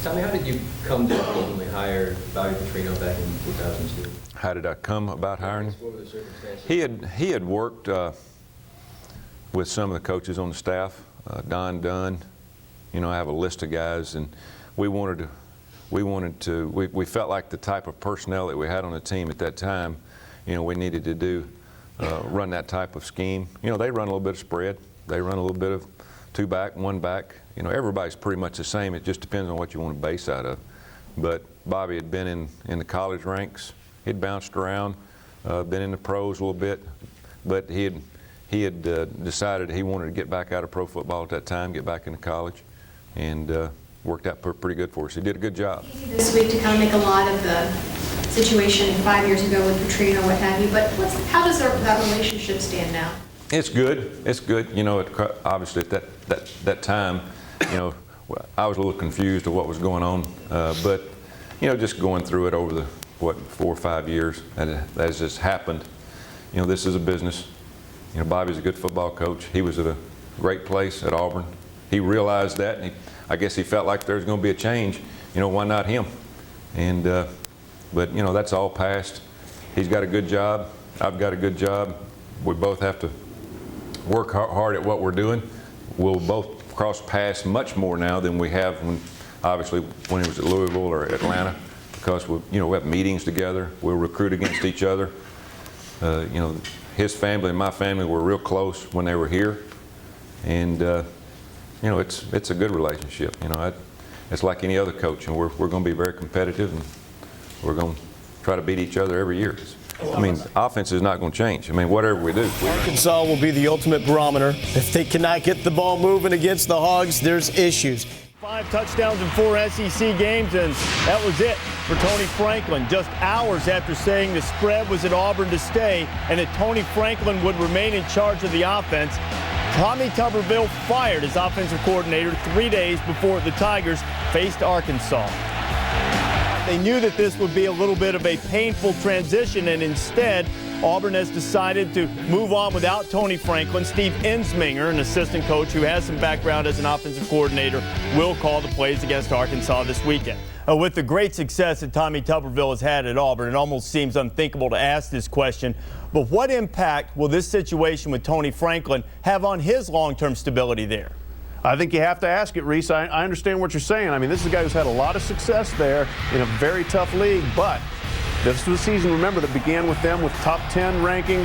Tommy, how did you come to ultimately hire Bobby Petrino back in 2002? How did I come about hiring him? What were the circumstances? He had worked with some of the coaches on the staff, Don Dunn. You know, I have a list of guys, and we felt like the type of personnel that we had on the team at that time, you know, we needed to do run that type of scheme. You know, they run a little bit of spread. They run a little bit of 2 back, 1 back. You know, everybody's pretty much the same. It just depends on what you want to base out of. But Bobby had been in the college ranks. He'd bounced around, been in the pros a little bit, but he had decided he wanted to get back out of pro football at that time, get back into college, and worked out pretty good for us. He did a good job. This week to kind of make a lot of the situation 5 years ago with Petrino, what have you, but how does that relationship stand now? It's good. It's good. You know, obviously at that time, you know, I was a little confused of what was going on, but you know, just going through it over the 4 or 5 years as this happened. You know, this is a business. You know, Bobby's a good football coach. He was at a great place at Auburn. He realized that, and I guess he felt like there's going to be a change. You know, why not him? And but you know, that's all past. He's got a good job. I've got a good job. We both have to work hard at what we're doing. We'll both cross paths much more now than we have obviously when he was at Louisville or Atlanta, because we have meetings together. We'll recruit against each other. You know, his family and my family were real close when they were here, and you know, it's a good relationship. You know, it's like any other coach, and we're going to be very competitive, and we're going to try to beat each other every year. I mean, offense is not going to change. I mean, whatever we do. Arkansas will be the ultimate barometer. If they cannot get the ball moving against the Hogs, there's issues. 5 touchdowns in 4 SEC games, and that was it for Tony Franklin. Just hours after saying the spread was at Auburn to stay and that Tony Franklin would remain in charge of the offense, Tommy Tuberville fired his offensive coordinator 3 days before the Tigers faced Arkansas. They knew that this would be a little bit of a painful transition, and instead, Auburn has decided to move on without Tony Franklin. Steve Ensminger, an assistant coach who has some background as an offensive coordinator, will call the plays against Arkansas this weekend. With the great success that Tommy Tuberville has had at Auburn, it almost seems unthinkable to ask this question, but what impact will this situation with Tony Franklin have on his long-term stability there? I think you have to ask it, Reese. I understand what you're saying. I mean, this is a guy who's had a lot of success there in a very tough league, but this was a season, remember, that began with them with top 10 ranking,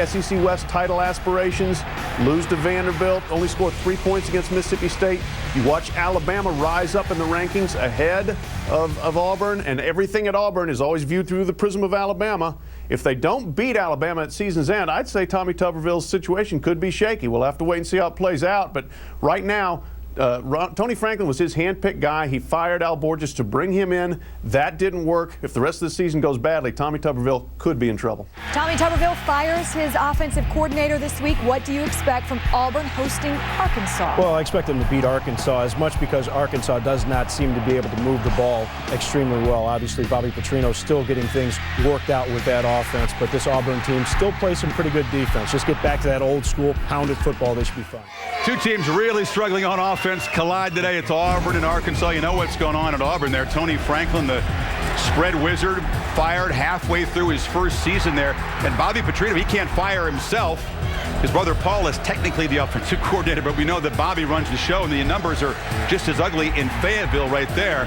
SEC West title aspirations, lose to Vanderbilt, only scored 3 points against Mississippi State. You watch Alabama rise up in the rankings ahead of Auburn, and everything at Auburn is always viewed through the prism of Alabama. If they don't beat Alabama at season's end, I'd say Tommy Tuberville's situation could be shaky. We'll have to wait and see how it plays out, but right now, Tony Franklin was his hand-picked guy. He fired Al Borges to bring him in. That didn't work. If the rest of the season goes badly, Tommy Tuberville could be in trouble. Tommy Tuberville fires his offensive coordinator this week. What do you expect from Auburn hosting Arkansas? Well, I expect them to beat Arkansas, as much because Arkansas does not seem to be able to move the ball extremely well. Obviously, Bobby Petrino still getting things worked out with that offense, but this Auburn team still plays some pretty good defense. Just get back to that old school pounded football. They should be fine. Two teams really struggling on offense collide today. It's Auburn and Arkansas. You know what's going on at Auburn there. Tony Franklin, the spread wizard, fired halfway through his first season there. And Bobby Petrino, he can't fire himself. His brother Paul is technically the offensive coordinator, but we know that Bobby runs the show, and the numbers are just as ugly in Fayetteville right there.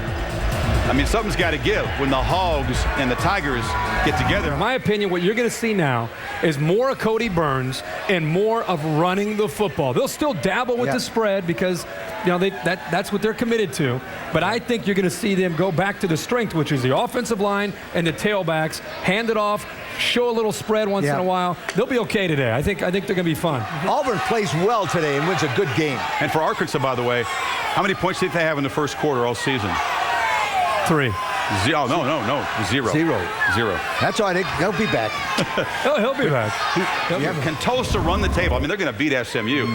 I mean, something's got to give when the Hogs and the Tigers get together. In my opinion, what you're going to see now is more of Cody Burns and more of running the football. They'll still dabble with the spread because, you know, that's what they're committed to. But I think you're going to see them go back to the strength, which is the offensive line and the tailbacks, hand it off, show a little spread once in a while. They'll be okay today. I think they're going to be fun. Auburn plays well today and wins a good game. And for Arkansas, by the way, how many points did they have in the first quarter all season? 3. No. 0. 0. That's all right. He'll be back. He'll be back. Can Tulsa run the table? I mean, they're going to beat SMU.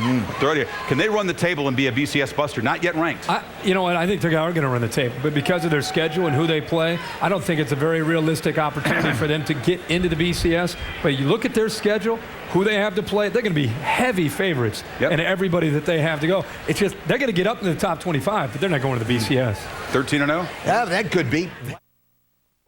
Can they run the table and be a BCS buster? Not yet ranked. You know what? I think they are going to run the table. But because of their schedule and who they play, I don't think it's a very realistic opportunity for them to get into the BCS. But you look at their schedule, who they have to play, they're going to be heavy favorites in everybody that they have to go. It's just they're going to get up in the top 25, but they're not going to the BCS. 13-0? Yeah, that could be.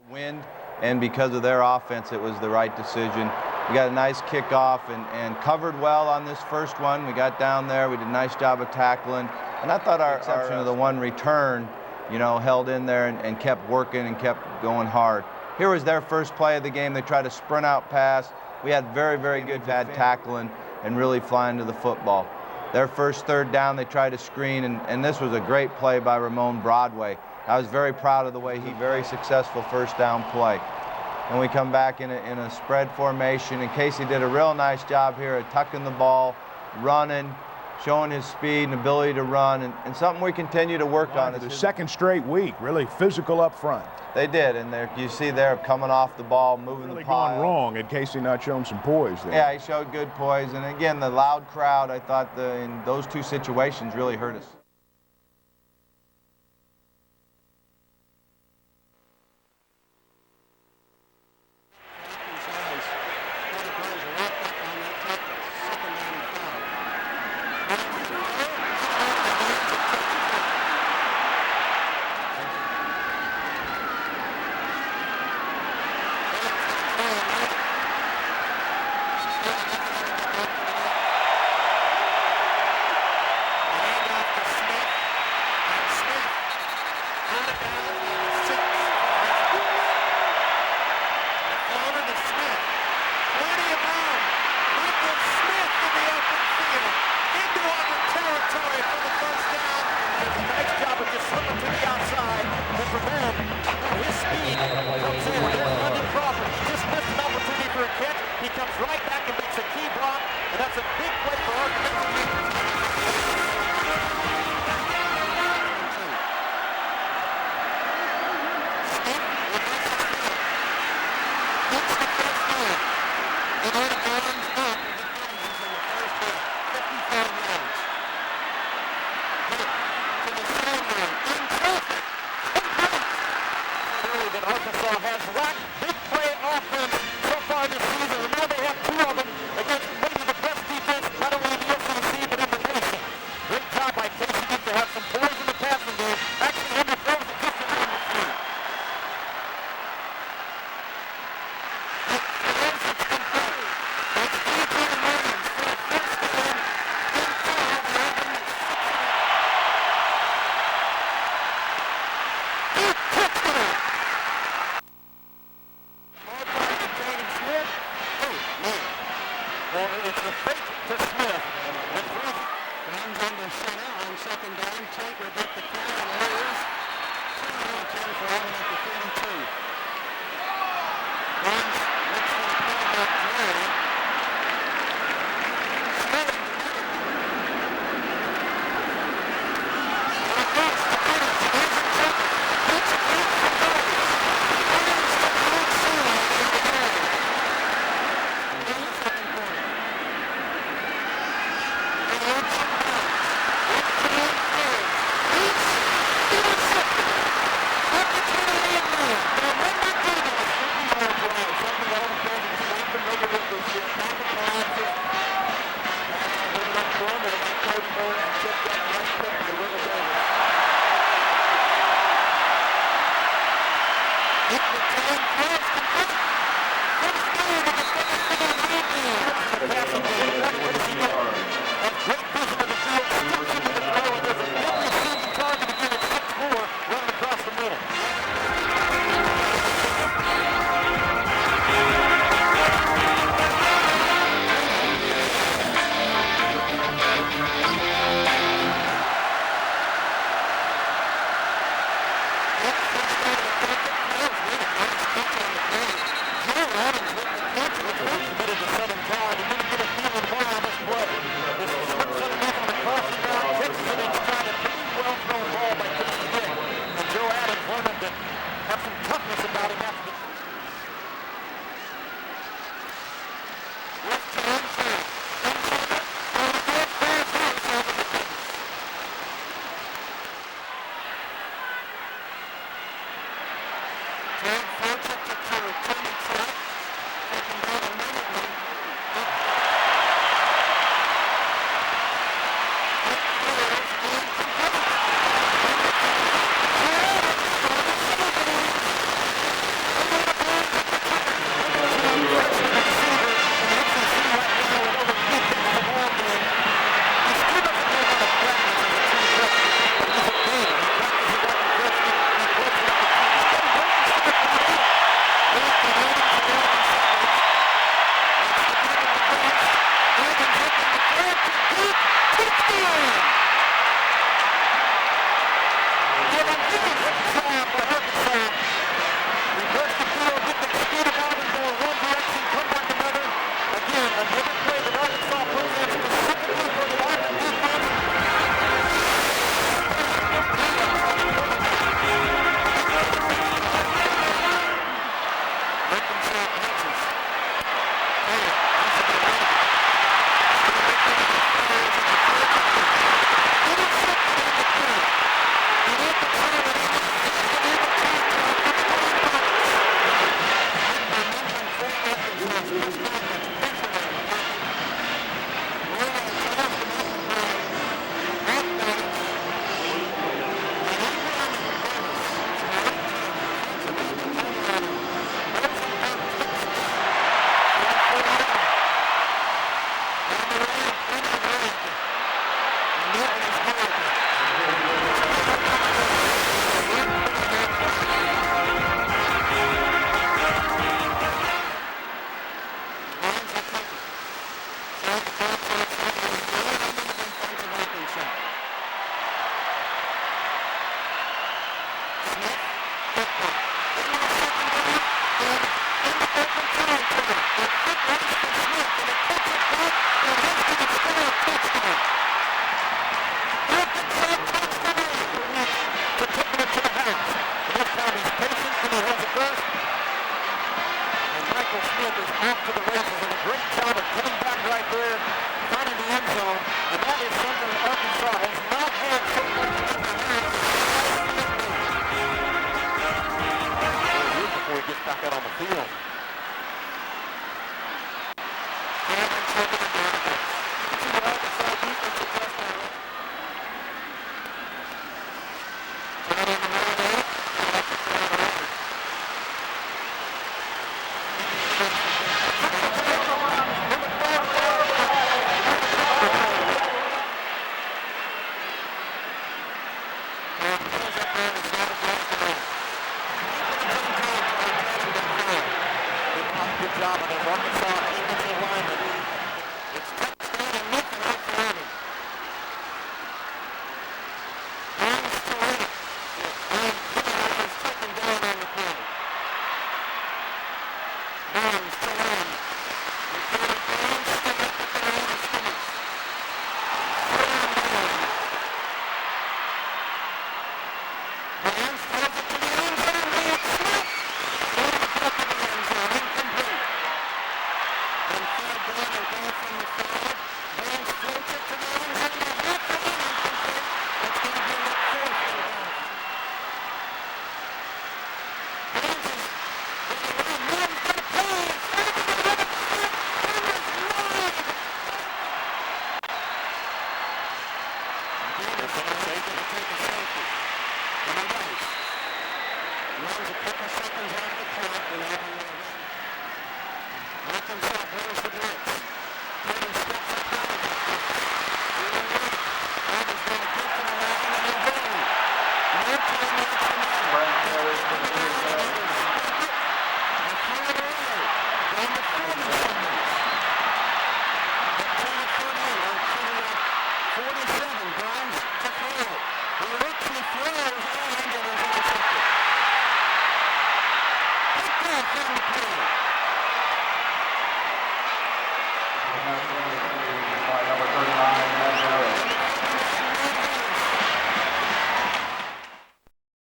Wind, and because of their offense, it was the right decision. We got a nice kickoff and covered well on this first one. We got down there. We did a nice job of tackling. And I thought our exception of the one return, you know, held in there and kept working and kept going hard. Here was their first play of the game. They tried to sprint out pass. We had very, very good bad tackling and really flying to the football. Their first third down, they tried to screen, and this was a great play by Ramon Broadway. I was very proud of the way he very successful first down play. And we come back in a spread formation, and Casey did a real nice job here at tucking the ball, running, showing his speed and ability to run, and something we continue to work on. The second straight week, really physical up front. They did, and you see they're coming off the ball, moving really the pile. gone wrong, and Casey not showing some poise there. Yeah, he showed good poise, and again, the loud crowd, I thought in those two situations really hurt us. off to the races, and a great job of getting back right there, finding the end zone, and that is something that Arkansas has not had before he gets back out on the field.